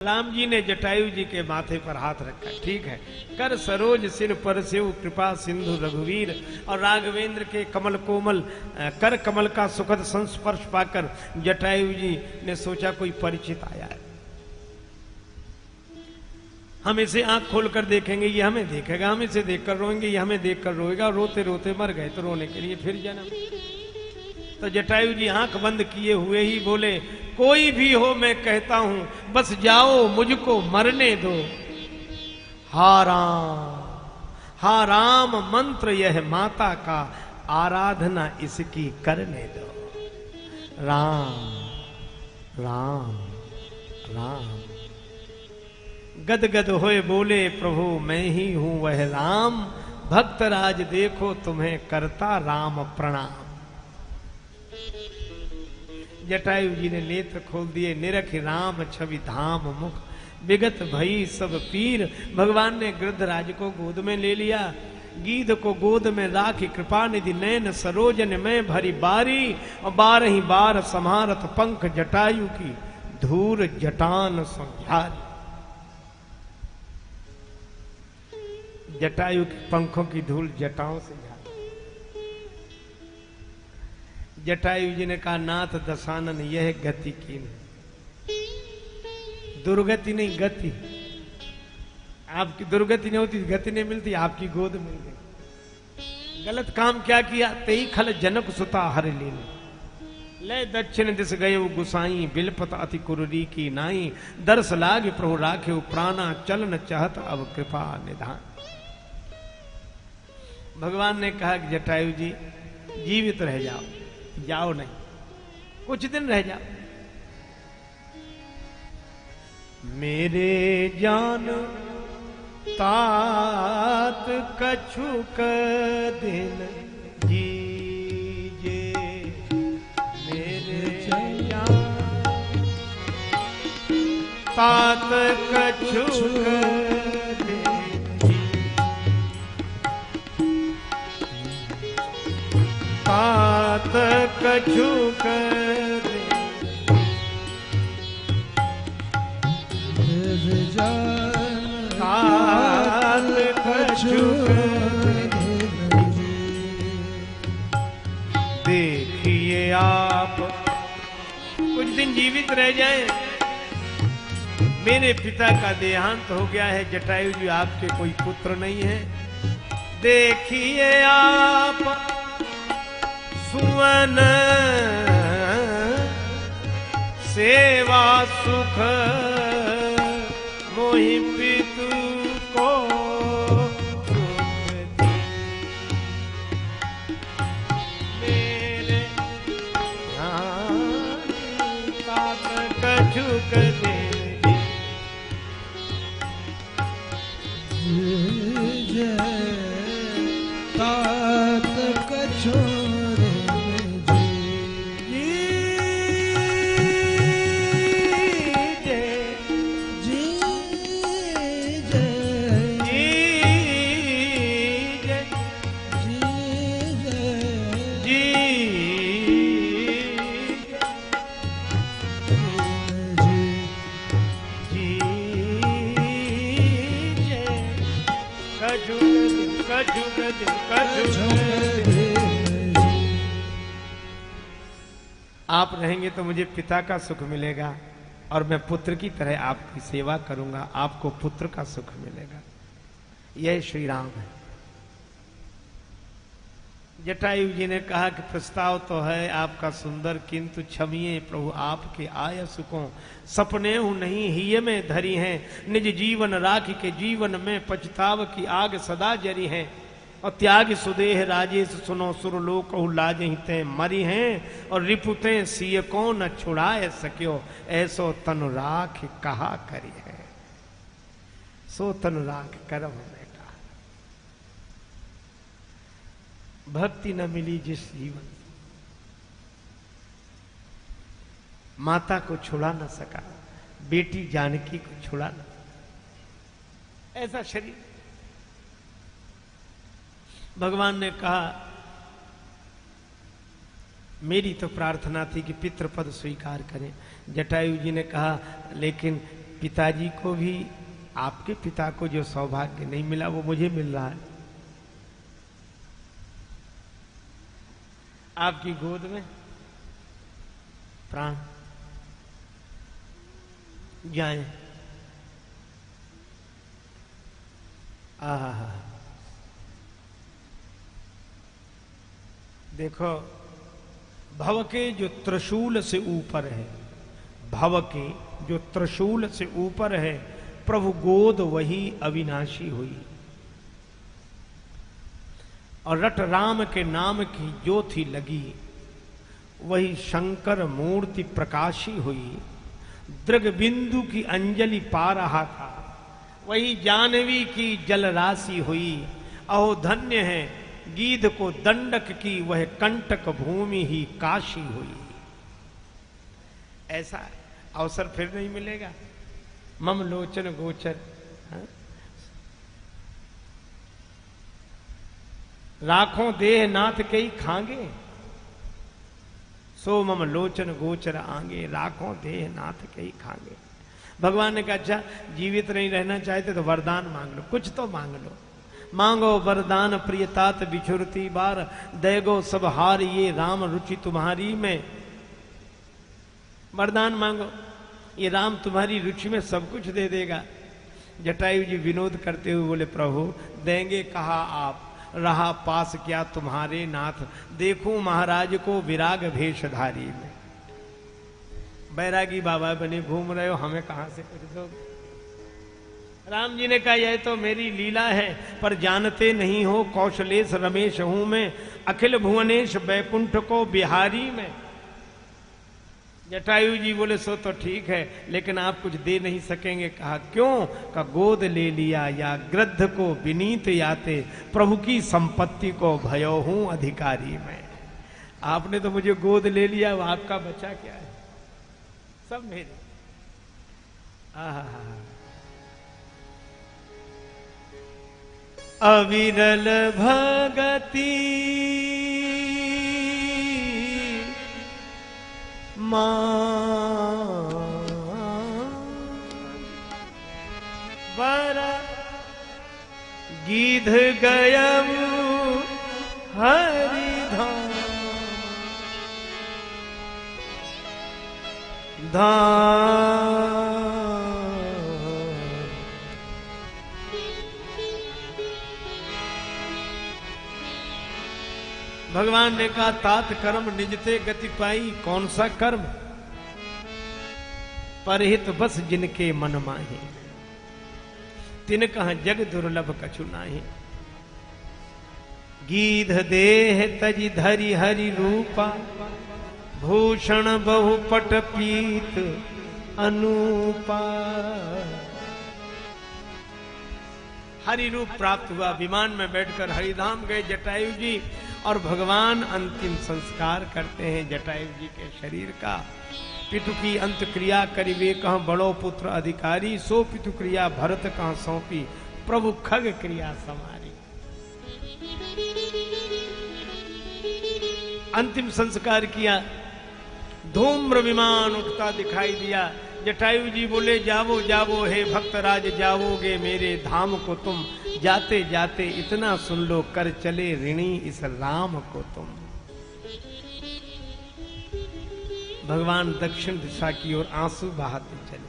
राम जी ने जटायु जी के माथे पर हाथ रखा। ठीक है, कर सरोज सिर पर सेव कृपा सिंधु रघुवीर। और राघवेंद्र के कमल कोमल कर कमल का सुखद संस्पर्श पाकर जटायु जी ने सोचा कोई परिचित आया है, हम इसे आंख खोलकर देखेंगे ये हमें देखेगा, हम इसे देखकर रोएंगे ये हमें देखकर रोएगा। रोते रोते मर गए तो रोने के लिए फिर जन्म। तो जटायु जी आंख बंद किए हुए ही बोले, कोई भी हो मैं कहता हूं बस जाओ मुझको मरने दो। हा राम मंत्र यह माता का, आराधना इसकी करने दो। राम राम राम। गदगद होए बोले प्रभु मैं ही हूं वह राम, भक्तराज देखो तुम्हें करता राम प्रणाम। जटायु जी ने नेत्र खोल दिए, निरख राम छवि धाम मुख, विगत भई सब पीर। भगवान ने गृद्धराज को गोद में ले लिया, गीध को गोद में राखी कृपा निधि नैन सरोजन में भरी बारी। और 12 बार समारत पंख जटायु की धूर जटान संझारी। जटायु के पंखों की धूल जटाओं से झाड़ी। जटायु जी ने कहा, नाथ दशानन यह गति की नहीं, दुर्गति नहीं गति। आपकी दुर्गति नहीं होती, गति नहीं मिलती, आपकी गोद मिल गई। गलत काम क्या किया, तेई खल जनक सुता हर लीने। ले दक्षिण दिस गए गुसाई, बिलपत अति कुरुरी की नाई। दर्श लाग प्रभु राखे प्राणा, चलन चाहत अब कृपा निधान। भगवान ने कहा कि जटायु जी जीवित रह जाओ, जाओ नहीं, कुछ दिन रह जाओ। मेरे जान तात कछुक दिन जीजे, मेरे जान तात कछुक तात कछुक तात कछुक। देखिए आप कुछ दिन जीवित रह जाएं। मेरे पिता का देहांत हो गया है जटायु जी, आपके कोई पुत्र नहीं है। देखिए आप सुवन सेवा सुख, मोहि पितु को सुख दी। मेरे तात कछुक दिन जी, तात कछुक आप रहेंगे तो मुझे पिता का सुख मिलेगा और मैं पुत्र की तरह आपकी सेवा करूंगा, आपको पुत्र का सुख मिलेगा। यह श्री राम है। जटायु जी ने कहा कि प्रस्ताव तो है आपका सुंदर, किंतु क्षमिए प्रभु आपके आय सुखों, सपने हूं नहीं हिय में धरी हैं। निज जीवन राखी के जीवन में पछताव की आग सदा जरी है। और त्याग सुदेह राजेश सुनो सुरलोक लाज हिते मरी हैं। और रिपुते सिय को न छुड़ाए सक्यो, ऐसो तनु राख कहा करी है। सो तनु राख करम बेटा, भक्ति न मिली जिस जीवन, माता को छुड़ा न सका, बेटी जानकी को छुड़ा न सका, ऐसा शरीर। भगवान ने कहा मेरी तो प्रार्थना थी कि पितृपद स्वीकार करें। जटायु जी ने कहा लेकिन पिताजी को भी, आपके पिता को जो सौभाग्य नहीं मिला वो मुझे मिल रहा है। आपकी गोद में प्राण जाए। आहा, देखो भव के जो त्रिशूल से ऊपर है, भव के जो त्रिशूल से ऊपर है, प्रभु गोद वही अविनाशी हुई। और रट राम के नाम की ज्योति लगी, वही शंकर मूर्ति प्रकाशी हुई। दृग बिंदु की अंजलि पा रहा था, वही जानवी की जल राशि हुई। अहो धन्य है गीध को दंडक की, वह कंटक भूमि ही काशी हुई। ऐसा अवसर फिर नहीं मिलेगा। मम लोचन गोचर, हाँ? राखों देह नाथ कई खांगे, सो मम लोचन गोचर आंगे। राखों देह नाथ कई खांगे। भगवान ने कहा अच्छा जीवित नहीं रहना चाहते तो वरदान मांग लो, कुछ तो मांग लो। मांगो वरदान प्रियतात बिछुरती बार, दैगो सब हार ये राम रुचि तुम्हारी में। वरदान मांगो, ये राम तुम्हारी रुचि में सब कुछ दे देगा। जटायु जी विनोद करते हुए बोले प्रभु देंगे कहा आप, रहा पास क्या तुम्हारे नाथ। देखूं महाराज को विराग भेषधारी में। बैरागी बाबा बने घूम रहे हो, हमें कहां से कुछ दो। राम जी ने कहा यह तो मेरी लीला है, पर जानते नहीं हो कौशलेश रमेश हूं मैं, अखिल भुवनेश बैकुंठ को बिहारी में। जटायु जी बोले सो तो ठीक है, लेकिन आप कुछ दे नहीं सकेंगे। कहा क्यों? का गोद ले लिया या गृद्ध को विनीत याते, प्रभु की संपत्ति को भयो हूं अधिकारी में। आपने तो मुझे गोद ले लिया, वो आपका बचा क्या है? सब मेरे। अविरल भगति बरा गीध गयम हरिधाम धाम। भगवान ने कहा तात कर्म निजते गति पाई। कौन सा कर्म? परहित बस जिनके मन माहे, तिन कहा जग दुर्लभ कछु नाहि। गीध देह तजि धरि हरि रूपा, भूषण बहुपट पीत अनूपा। हरि रूप प्राप्त हुआ, विमान में बैठकर हरिधाम गए जटायु जी, और भगवान अंतिम संस्कार करते हैं जटायु जी के शरीर का। पितु की अंत क्रिया करिवे कह बड़ो पुत्र अधिकारी, सो पितु क्रिया भरत कह सौंपी, प्रभु खग क्रिया समारी। अंतिम संस्कार किया, धूम्र विमान उठता दिखाई दिया। जटायु जी बोले जावो जावो हे भक्तराज, जावोगे मेरे धाम को तुम। जाते जाते इतना सुन लो, कर चले ऋणी इस राम को तुम। भगवान दक्षिण दिशा की ओर आंसू बहाते चले।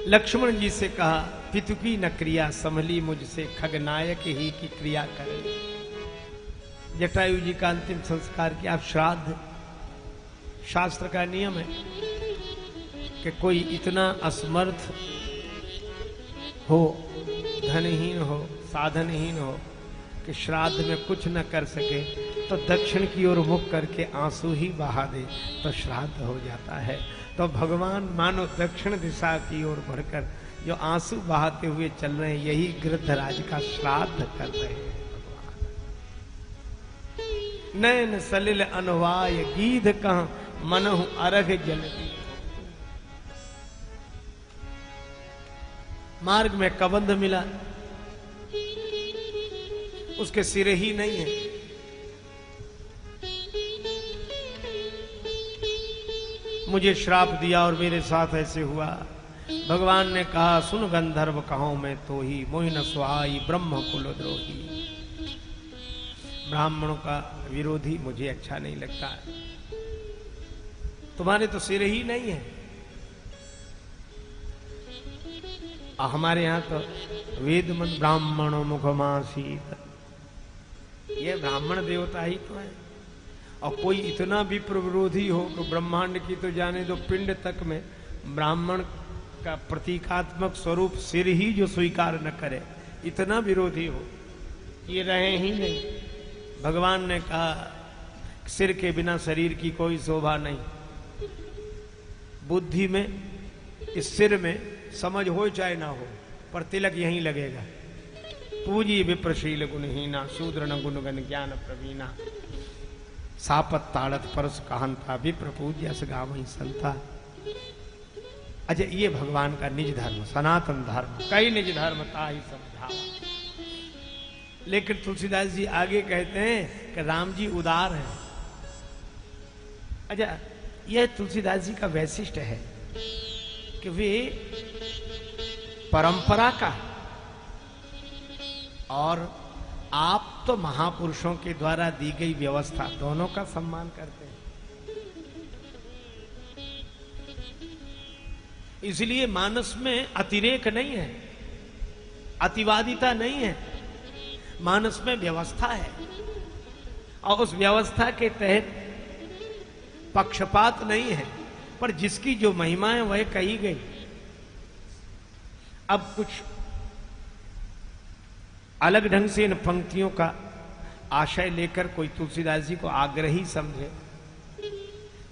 लक्ष्मण जी से कहा पितु की न क्रिया संभली मुझसे, खगनायक ही की क्रिया करें। जटायु जी का अंतिम संस्कार किया। आप श्राद्ध, शास्त्र का नियम है कि कोई इतना असमर्थ हो, धनहीन हो, साधनहीन हो कि श्राद्ध में कुछ न कर सके, तो दक्षिण की ओर मुख करके आंसू ही बहा दे तो श्राद्ध हो जाता है। तो भगवान मानो दक्षिण दिशा की ओर बढ़कर जो आंसू बहाते हुए चल रहे हैं, यही गृद्धराज का श्राद्ध कर रहे हैं। नैन सलिल अनुवाय गीध कह, मनहु अरघ जलती। मार्ग में कबंध मिला, उसके सिरे ही नहीं है। मुझे श्राप दिया और मेरे साथ ऐसे हुआ। भगवान ने कहा, सुन गंधर्व कहूं मैं तो ही, मोहि न सुहाई ब्रह्म कुल द्रोही। ब्राह्मणों का विरोधी मुझे अच्छा नहीं लगता है। तुम्हारे तो सिर ही नहीं है। हमारे यहां तो वेद मन ब्राह्मणों मुखमासीत, ये ब्राह्मण देवता ही तो है। और कोई इतना भी विरोधी हो कि ब्रह्मांड की तो जाने दो, पिंड तक में ब्राह्मण का प्रतीकात्मक स्वरूप सिर ही जो स्वीकार न करे, इतना विरोधी हो, ये रहे ही नहीं। भगवान ने कहा, सिर के बिना शरीर की कोई शोभा नहीं। बुद्धि में, इस सिर में समझ हो चाहे ना हो, पर तिलक यहीं लगेगा। पूजी विप्रशील गुणहीना, शूद्र न गुणगन ज्ञान प्रवीणा, सापत ताड़त परस कहंता, विप्र पूज्य गावई संता। अच्छा, ये भगवान का निज धर्म, सनातन धर्म, कई निज धर्म ताहि समझावा। लेकिन तुलसीदास जी आगे कहते हैं कि राम जी उदार हैं। अच्छा, यह तुलसीदास जी का वैशिष्ट है कि वे परंपरा का और आप तो महापुरुषों के द्वारा दी गई व्यवस्था दोनों का सम्मान करते हैं। इसलिए मानस में अतिरेक नहीं है, अतिवादिता नहीं है, मानस में व्यवस्था है। और उस व्यवस्था के तहत पक्षपात नहीं है, पर जिसकी जो महिमा है वह कही गई। अब कुछ अलग ढंग से इन पंक्तियों का आशय लेकर कोई तुलसीदास जी को आग्रही समझे,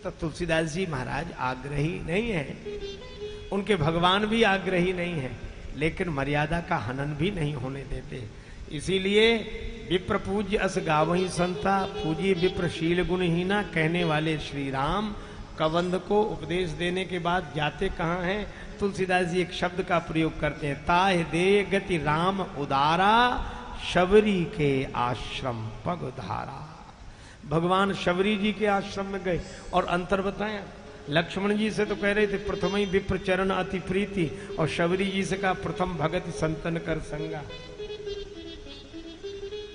तो तुलसीदास जी महाराज आग्रही नहीं है, उनके भगवान भी आग्रही नहीं है, लेकिन मर्यादा का हनन भी नहीं होने देते। इसीलिए विप्र पूज्य अस गावही संता, पूज्य विप्रशील गुणहीना कहने वाले श्री राम कबंध को उपदेश देने के बाद जाते कहाँ हैं? तुलसीदास जी एक शब्द का प्रयोग करते हैं, ताह दे गति राम उदारा, शबरी के आश्रम पग धारा। भगवान शबरी जी के आश्रम में गए और अंतर बताया। लक्ष्मण जी से तो कह रहे थे प्रथम ही विप्र चरण अति प्रीति, और शबरी जी से कहा प्रथम भगत संतन कर संगा।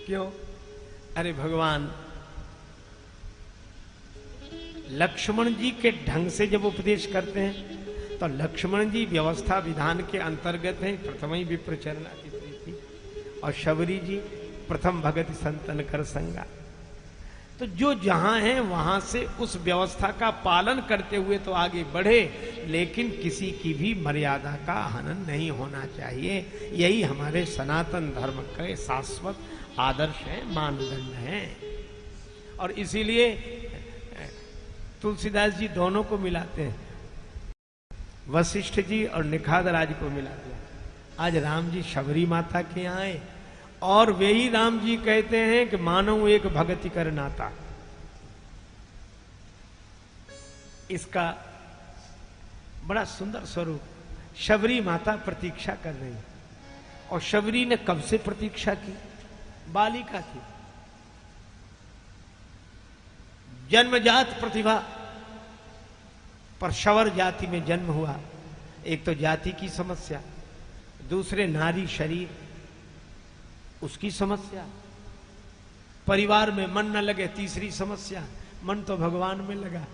क्यों? अरे भगवान लक्ष्मण जी के ढंग से जब उपदेश करते हैं तो लक्ष्मण जी व्यवस्था विधान के अंतर्गत हैं, प्रथम ही विप्र चरण अति प्रीति, और शबरी जी प्रथम भगत संतन कर संगा। तो जो जहां है वहां से उस व्यवस्था का पालन करते हुए तो आगे बढ़े, लेकिन किसी की भी मर्यादा का हनन नहीं होना चाहिए। यही हमारे सनातन धर्म के शाश्वत आदर्श है, मानदंड है। और इसीलिए तुलसीदास जी दोनों को मिलाते हैं, वशिष्ठ जी और निखादराज को मिलाते हैं। आज राम जी शबरी माता के यहाँ आए और वे ही राम जी कहते हैं कि मानव एक भगति कर नाता। इसका बड़ा सुंदर स्वरूप, शबरी माता प्रतीक्षा कर रही, और शबरी ने कब से प्रतीक्षा की? बालिका थी, जन्मजात प्रतिभा, पर शवर जाति में जन्म हुआ। एक तो जाति की समस्या, दूसरे नारी शरीर उसकी समस्या, परिवार में मन न लगे तीसरी समस्या, मन तो भगवान में लगा।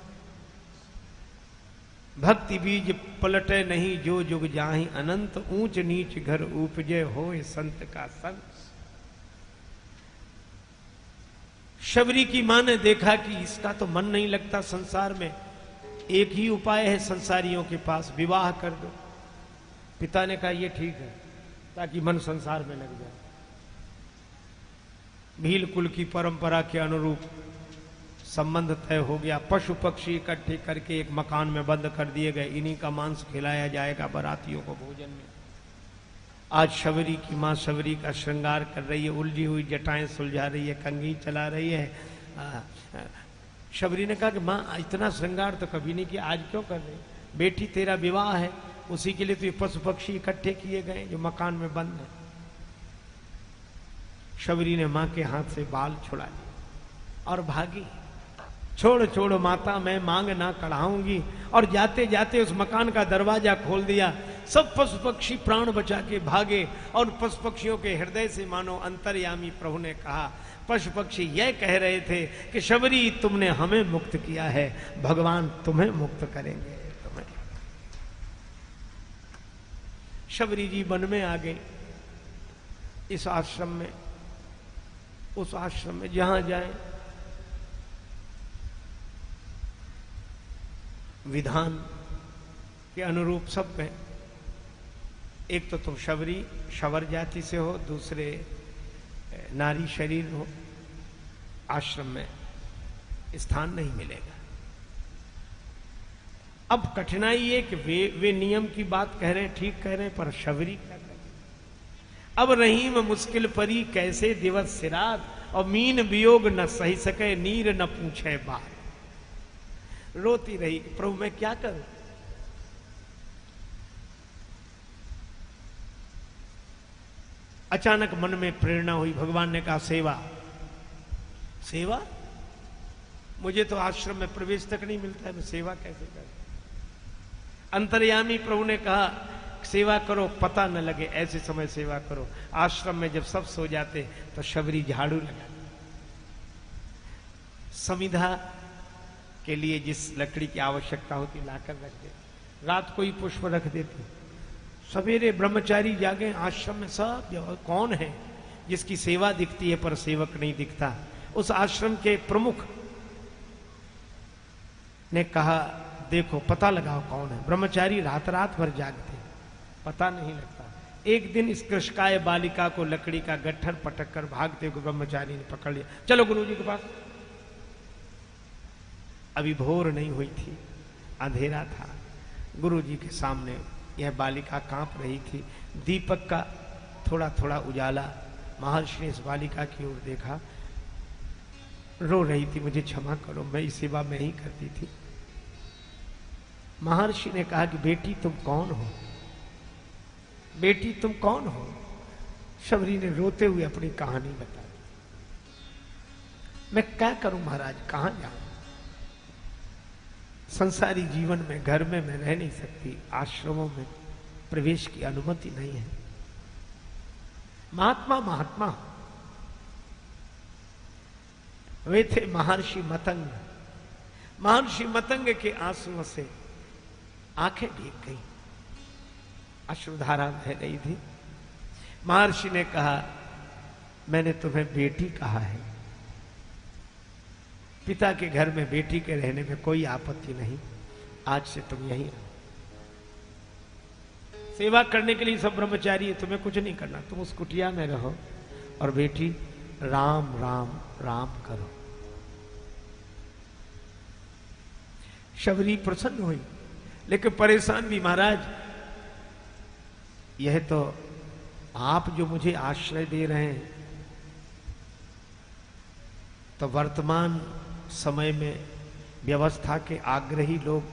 भक्ति बीज पलटे नहीं जो जुग जाहि अनंत, ऊंच नीच घर उपजे होए संत का संग। शबरी की मां ने देखा कि इसका तो मन नहीं लगता संसार में, एक ही उपाय है संसारियों के पास, विवाह कर दो। पिता ने कहा ये ठीक है, ताकि मन संसार में लग जाए। भील कुल की परंपरा के अनुरूप संबंध तय हो गया। पशु पक्षी इकट्ठे करके एक मकान में बंद कर दिए गए, इन्हीं का मांस खिलाया जाएगा बारातियों को भोजन में। आज शबरी की मां शबरी का श्रृंगार कर रही है, उलझी हुई जटाएं सुलझा रही है, कंघी चला रही है। शबरी ने कहा कि मां इतना श्रृंगार तो कभी नहीं किया, आज क्यों कर रही? बेटी तेरा विवाह है, उसी के लिए तो ये पशु पक्षी इकट्ठे किए गए जो मकान में बंद है। शबरी ने मां के हाथ से बाल छुड़ा लिए और भागी। छोड़ छोड़ माता मैं मांग ना कढ़ाऊंगी, और जाते जाते उस मकान का दरवाजा खोल दिया। सब पशु पक्षी प्राण बचा के भागे और पशु पक्षियों के हृदय से मानो अंतर्यामी प्रभु ने कहा, पशु पक्षी यह कह रहे थे कि शबरी तुमने हमें मुक्त किया है, भगवान तुम्हें मुक्त करेंगे। तुम्हें शबरी जी वन में आ गई, इस आश्रम में, उस आश्रम में जहां जाए विधान के अनुरूप सब में, एक तो तुम शबरी शवर जाति से हो, दूसरे नारी शरीर हो, आश्रम में स्थान नहीं मिलेगा। अब कठिनाई है कि वे नियम की बात कह रहे हैं, ठीक कह रहे हैं, पर शबरी क्या कह रहे हैं? अब रहीम मुश्किल परी कैसे दिवस सिरात, और मीन वियोग न सही सके नीर न पूछे बात। रोती रही, प्रभु मैं क्या करूं? अचानक मन में प्रेरणा हुई, भगवान ने कहा सेवा। सेवा? मुझे तो आश्रम में प्रवेश तक नहीं मिलता है, मैं सेवा कैसे करूं? अंतर्यामी प्रभु ने कहा सेवा करो, पता न लगे, ऐसे समय सेवा करो। आश्रम में जब सब सो जाते तो शबरी झाड़ू लगा, समिधा के लिए जिस लकड़ी की आवश्यकता होती लाकर रख दे, रात को ही पुष्प रख देती। सवेरे ब्रह्मचारी जागे, आश्रम में सब कौन है जिसकी सेवा दिखती है पर सेवक नहीं दिखता? उस आश्रम के प्रमुख ने कहा देखो पता लगाओ कौन है। ब्रह्मचारी रात रात भर जागते, पता नहीं लगता। एक दिन इस कृषकाय बालिका को लकड़ी का गट्ठर पटक कर भागते हुए ब्रह्मचारी ने पकड़ लिया, चलो गुरुजी के पास। अभी भोर नहीं हुई थी, अंधेरा था। गुरुजी के सामने यह बालिका कांप रही थी, दीपक का थोड़ा थोड़ा उजाला। महर्षि ने इस बालिका की ओर देखा, रो रही थी, मुझे क्षमा करो, मैं इस सेवा में ही करती थी। महर्षि ने कहा कि बेटी तुम कौन हो? बेटी तुम कौन हो? शबरी ने रोते हुए अपनी कहानी बताई। मैं क्या करूं महाराज, कहां जाऊं? संसारी जीवन में घर में मैं रह नहीं सकती, आश्रमों में प्रवेश की अनुमति नहीं है। महात्मा महात्मा वे थे महर्षि मतंग। महर्षि मतंग के आंसुओं से आंखें भीग गई, अश्रुधारा बह रही थी। महर्षि ने कहा मैंने तुम्हें बेटी कहा है, पिता के घर में बेटी के रहने में कोई आपत्ति नहीं, आज से तुम यहीं रहो। सेवा करने के लिए सब ब्रह्मचारी है, तुम्हें कुछ नहीं करना, तुम उस कुटिया में रहो और बेटी राम राम राम करो। शबरी प्रसन्न हुई, लेकिन परेशान भी। महाराज यह तो आप जो मुझे आश्रय दे रहे हैं, तो वर्तमान समय में व्यवस्था के आग्रही लोग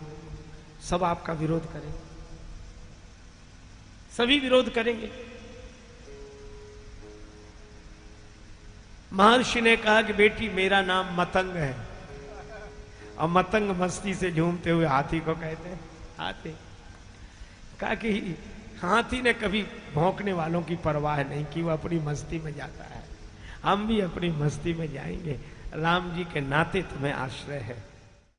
सब आपका विरोध करें, सभी विरोध करेंगे। महर्षि ने कहा कि बेटी मेरा नाम मतंग है, और मतंग मस्ती से झूमते हुए हाथी को कहते हैं हाथी। कहा कि हाथी ने कभी भौंकने वालों की परवाह नहीं की, वो अपनी मस्ती में जाता है, हम भी अपनी मस्ती में जाएंगे। राम जी के नाते तुम्हें आश्रय है।